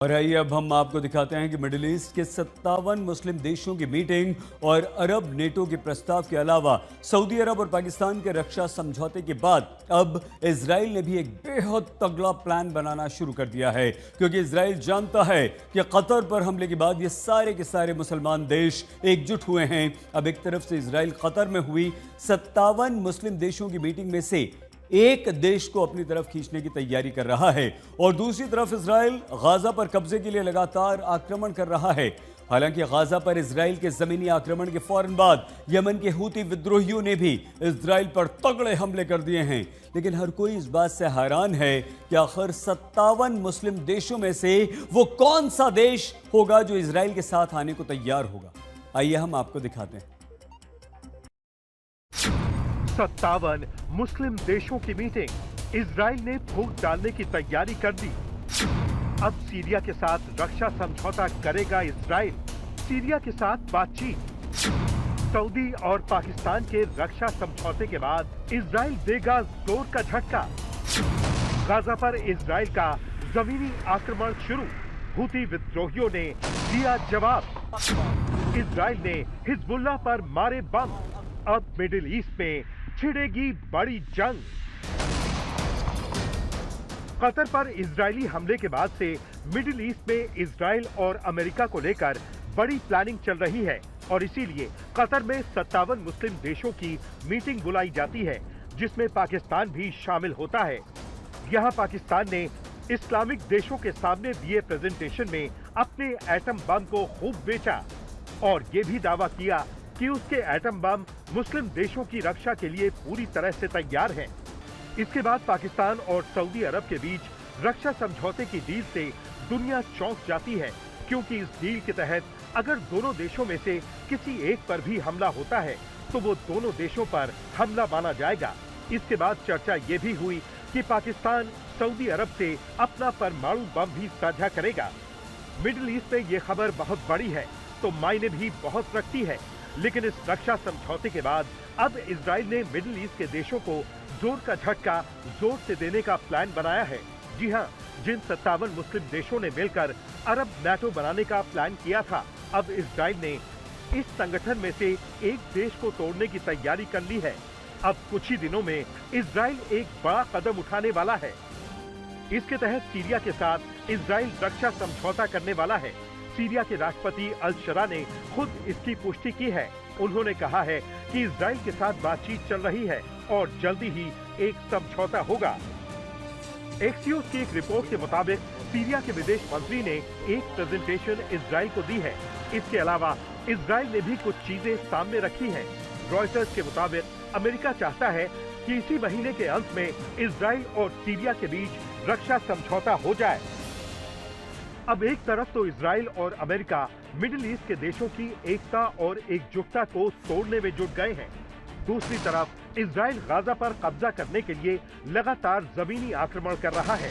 और आइए अब हम आपको दिखाते हैं कि मिडिल ईस्ट के 57 मुस्लिम देशों की मीटिंग और अरब नेटो के प्रस्ताव के अलावा सऊदी अरब और पाकिस्तान के रक्षा समझौते के बाद अब इजराइल ने भी एक बेहद तगड़ा प्लान बनाना शुरू कर दिया है, क्योंकि इजराइल जानता है कि कतर पर हमले के बाद ये सारे के सारे मुसलमान देश एकजुट हुए हैं। अब एक तरफ से इजराइल कतर में हुई 57 मुस्लिम देशों की मीटिंग में से एक देश को अपनी तरफ खींचने की तैयारी कर रहा है और दूसरी तरफ इजराइल गाजा पर कब्जे के लिए लगातार आक्रमण कर रहा है। हालांकि गाजा पर इजराइल के जमीनी आक्रमण के फौरन बाद यमन के हूती विद्रोहियों ने भी इजराइल पर तगड़े हमले कर दिए हैं, लेकिन हर कोई इस बात से हैरान है कि आखिर 57 मुस्लिम देशों में से वो कौन सा देश होगा जो इजराइल के साथ आने को तैयार होगा। आइए हम आपको दिखाते हैं। 57 मुस्लिम देशों की मीटिंग, इजराइल ने फूट डालने की तैयारी कर दी। अब सीरिया के साथ रक्षा समझौता करेगा इजराइल, सीरिया के साथ बातचीत। सऊदी और पाकिस्तान के रक्षा समझौते के बाद इजराइल देगा जोर का झटका। गाजा पर इजराइल का जमीनी आक्रमण शुरू, हूती विद्रोहियों ने दिया जवाब। इजराइल ने हिजबुल्लाह पर मारे बम। अब मिडिल ईस्ट में छिड़ेगी बड़ी जंग। कतर पर इजरायली हमले के बाद से मिडिल ईस्ट में इजराइल और अमेरिका को लेकर बड़ी प्लानिंग चल रही है और इसीलिए कतर में 57 मुस्लिम देशों की मीटिंग बुलाई जाती है, जिसमें पाकिस्तान भी शामिल होता है। यहां पाकिस्तान ने इस्लामिक देशों के सामने दिए प्रेजेंटेशन में अपने एटम बम को खूब बेचा और ये भी दावा किया कि उसके एटम बम मुस्लिम देशों की रक्षा के लिए पूरी तरह से तैयार हैं। इसके बाद पाकिस्तान और सऊदी अरब के बीच रक्षा समझौते की डील से दुनिया चौंक जाती है, क्योंकि इस डील के तहत अगर दोनों देशों में से किसी एक पर भी हमला होता है तो वो दोनों देशों पर हमला माना जाएगा। इसके बाद चर्चा ये भी हुई कि पाकिस्तान सऊदी अरब से अपना परमाणु बम भी साझा करेगा। मिडिल ईस्ट में ये खबर बहुत बड़ी है तो मायने भी बहुत रखती है, लेकिन इस रक्षा समझौते के बाद अब इजराइल ने मिडिल ईस्ट के देशों को जोर का झटका जोर से देने का प्लान बनाया है। जी हां, जिन 57 मुस्लिम देशों ने मिलकर अरब नेटो बनाने का प्लान किया था, अब इजराइल ने इस संगठन में से एक देश को तोड़ने की तैयारी कर ली है। अब कुछ ही दिनों में इजराइल एक बड़ा कदम उठाने वाला है। इसके तहत सीरिया के साथ इजराइल रक्षा समझौता करने वाला है। सीरिया के राष्ट्रपति अल शरा ने खुद इसकी पुष्टि की है। उन्होंने कहा है कि इजराइल के साथ बातचीत चल रही है और जल्दी ही एक समझौता होगा। एक्सियोस की एक रिपोर्ट के मुताबिक सीरिया के विदेश मंत्री ने एक प्रेजेंटेशन इजराइल को दी है। इसके अलावा इजराइल ने भी कुछ चीजें सामने रखी हैं। रॉयटर्स के मुताबिक अमेरिका चाहता है कि इसी महीने के अंत में इजराइल और सीरिया के बीच रक्षा समझौता हो जाए। अब एक तरफ तो इजराइल और अमेरिका मिडिल ईस्ट के देशों की एकता और एकजुटता को तोड़ने में जुट गए हैं। दूसरी तरफ इजराइल गाजा पर कब्जा करने के लिए लगातार जमीनी आक्रमण कर रहा है।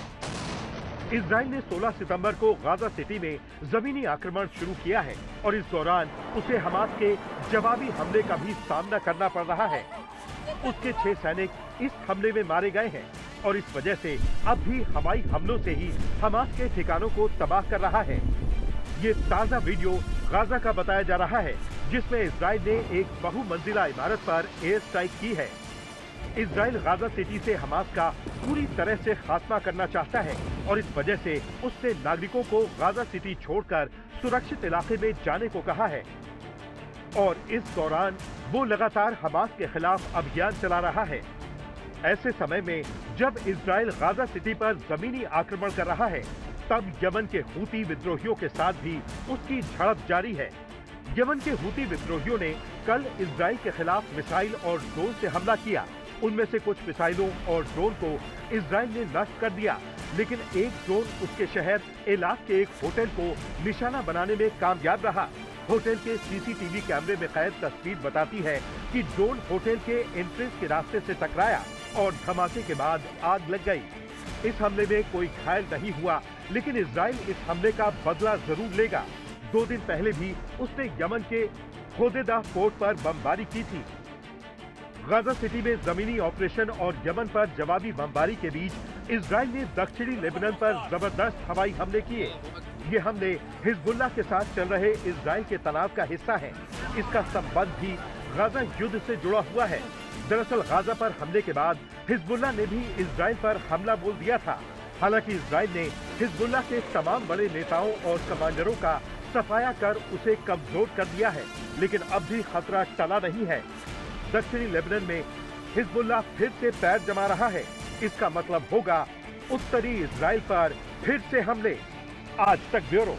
इजराइल ने 16 सितंबर को गाजा सिटी में जमीनी आक्रमण शुरू किया है और इस दौरान उसे हमास के जवाबी हमले का भी सामना करना पड़ रहा है। उसके 6 सैनिक इस हमले में मारे गए हैं और इस वजह से अब भी हवाई हमलों से ही हमास के ठिकानों को तबाह कर रहा है। ये ताजा वीडियो गाजा का बताया जा रहा है, जिसमें इजराइल ने एक बहुमंजिला इमारत पर एयर स्ट्राइक की है। इजराइल गाजा सिटी से हमास का पूरी तरह से खात्मा करना चाहता है और इस वजह से उसने नागरिकों को गाजा सिटी छोड़कर सुरक्षित इलाके में जाने को कहा है और इस दौरान वो लगातार हमास के खिलाफ अभियान चला रहा है। ऐसे समय में जब इजराइल गाजा सिटी पर जमीनी आक्रमण कर रहा है, तब यमन के हूती विद्रोहियों के साथ भी उसकी झड़प जारी है। यमन के हूती विद्रोहियों ने कल इजराइल के खिलाफ मिसाइल और ड्रोन से हमला किया। उनमें से कुछ मिसाइलों और ड्रोन को इजराइल ने नष्ट कर दिया, लेकिन एक ड्रोन उसके शहर एलाक के एक होटल को निशाना बनाने में कामयाब रहा। होटल के सीसीटीवी कैमरे में कैद तस्वीर बताती है कि ड्रोन होटल के एंट्रेंस के रास्ते से टकराया और धमाके के बाद आग लग गई। इस हमले में कोई घायल नहीं हुआ, लेकिन इजराइल इस हमले का बदला जरूर लेगा। 2 दिन पहले भी उसने यमन के होदेदा पोर्ट पर बमबारी की थी। गाजा सिटी में जमीनी ऑपरेशन और यमन पर जवाबी बमबारी के बीच इजराइल ने दक्षिणी लेबनान पर जबरदस्त हवाई हमले किए। ये हमले हिजबुल्लाह के साथ चल रहे इजराइल के तनाव का हिस्सा है। इसका संबंध भी गाजा युद्ध से जुड़ा हुआ है। दरअसल गाजा पर हमले के बाद हिजबुल्लाह ने भी इजराइल पर हमला बोल दिया था। हालांकि इजराइल ने हिजबुल्लाह के तमाम बड़े नेताओं और कमांडरों का सफाया कर उसे कमजोर कर दिया है, लेकिन अब भी खतरा टला नहीं है। दक्षिणी लेबनान में हिजबुल्लाह फिर से पैर जमा रहा है। इसका मतलब होगा उत्तरी इजराइल पर फिर से हमले। आज तक ब्यूरो।